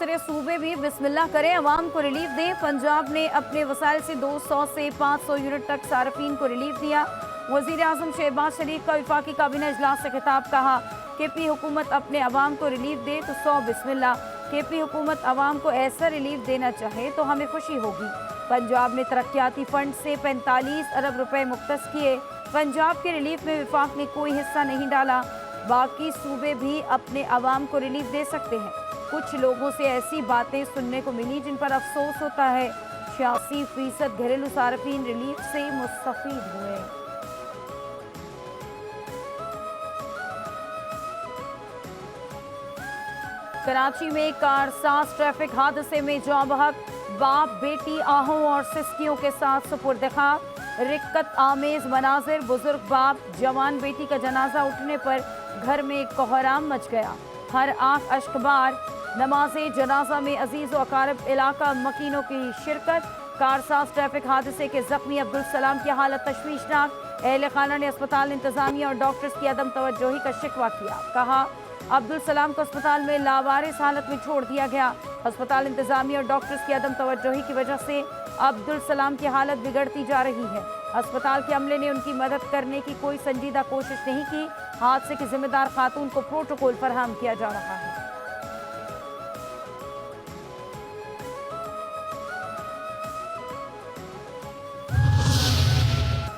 दूसरे सूबे भी बिस्मिल्लाह करें, अवाम को रिलीफ दें। पंजाब ने अपने वसाइल से 200 से 500 यूनिट तक सार्फिन को रिलीफ दिया। वजीर आजम शहबाज शरीफ का वफाकी काबीना इजलास से खिताब, कहा केपी हुकूमत अपने अवाम को रिलीफ दे तो 100 बिस्मिल्लाह। केपी हुकूमत अवाम को ऐसा रिलीफ देना चाहे तो हमें खुशी होगी। पंजाब ने तरक्याती फंड से 45 अरब रुपए मुख्तस किए। पंजाब के रिलीफ में वफाक ने कोई हिस्सा नहीं डाला। बाकी सूबे भी अपने अवाम को रिलीफ दे सकते हैं। कुछ लोगों से ऐसी बातें सुनने को मिली जिन पर अफसोस होता है। 86% घरेलू सार्फिन रिलीफ से मुस्तफीद हुए। कराची में कारसाज ट्रैफिक हादसे में जाँ बहक, बाप बेटी आहों और सिस्कियों के साथ सुपुर्द खाक। रिक्कत आमेज मनाजिर, बुजुर्ग बाप जवान बेटी का जनाजा उठने पर घर में कोहराम मच गया। हर आंख अश्कबार। नमाज़े जनाजा में अजीज व अकारब इलाका मकीनों की शिरकत। कारसाज ट्रैफिक हादसे के जख्मी अब्दुल सलाम की हालत तशवीशनाक। अहले खाना ने अस्पताल इंतजामिया और डॉक्टर्स की अदम तवज्जोही का शिकवा किया। कहा अब्दुल सलाम को अस्पताल में लावारिस हालत में छोड़ दिया गया। अस्पताल इंतजामिया और डॉक्टर्स की अदम तवज्जोही की वजह से अब्दुल सलाम की हालत बिगड़ती जा रही है। अस्पताल के अमले ने उनकी मदद करने की कोई संजीदा कोशिश नहीं की। हादसे की जिम्मेदार खातून को प्रोटोकॉल फराहम किया जा रहा है।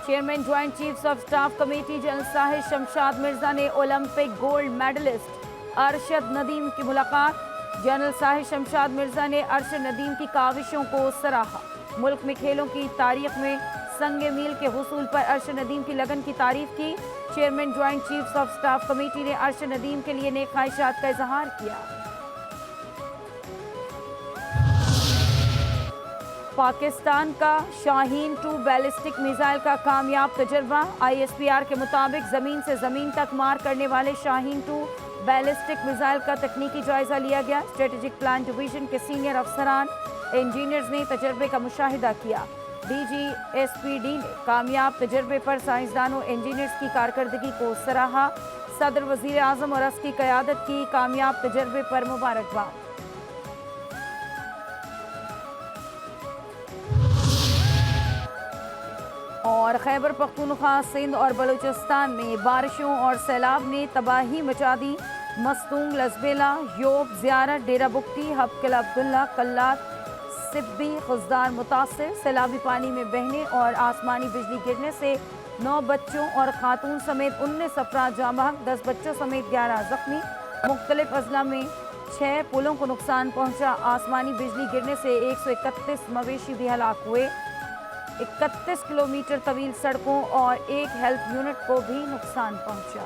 Chairman joint chiefs of staff committee general Sahir Shamshad Mirza ने Olympic gold medallist Arshad Nadeem की मुलाकात। जनरल साहिर शमशाद मिर्जा ने अरशद नदीम की काविशों को सराहा। मुल्क में खेलों की तारीख में संगे मील के हुसूल पर अरशद नदीम की लगन की तारीफ की। Chairman joint chiefs of staff committee ने अरशद नदीम के लिए नेक ख्वाहिशात का इजहार किया। पाकिस्तान का शाहीन 2 बैलिस्टिक मिसाइल का कामयाब तजर्बा। ISPR के मुताबिक जमीन से जमीन तक मार करने वाले शाहीन 2 बैलिस्टिक मिसाइल का तकनीकी जायजा लिया गया। स्ट्रेटेजिक प्लान डिवीजन के सीनियर अफसरान इंजीनियर्स ने तजर्बे का मुशाहिदा किया। DGSPD ने कामयाब तजर्बे पर साइंसदानों इंजीनियर्स की कारकर्दगी को सराहा। सदर वजीर आजम और असकी क़यादत की कामयाब तजर्बे पर मुबारकबाद। और खैबर पख्तूनख्वा, सिंध और बलूचिस्तान में बारिशों और सैलाब ने तबाही मचा दी। मस्तूंग, लजबेला, योब, ज़ियारत, डेरा बुगटी, हबकिला अब्दुल्ला, कल्लात, सिब्बी, खुजदार मुतासिर। सैलाबी पानी में बहने और आसमानी बिजली गिरने से 9 बच्चों और खातून समेत 19 अफराद जाँ बहक, 10 बच्चों समेत 11 जख्मी। मुख्तलिफ अजला में 6 पुलों को नुकसान पहुँचा। आसमानी बिजली गिरने से 131 मवेशी भी हलाक हुए। 31 किलोमीटर तवील सड़कों और 1 हेल्थ यूनिट को भी नुकसान पहुंचा।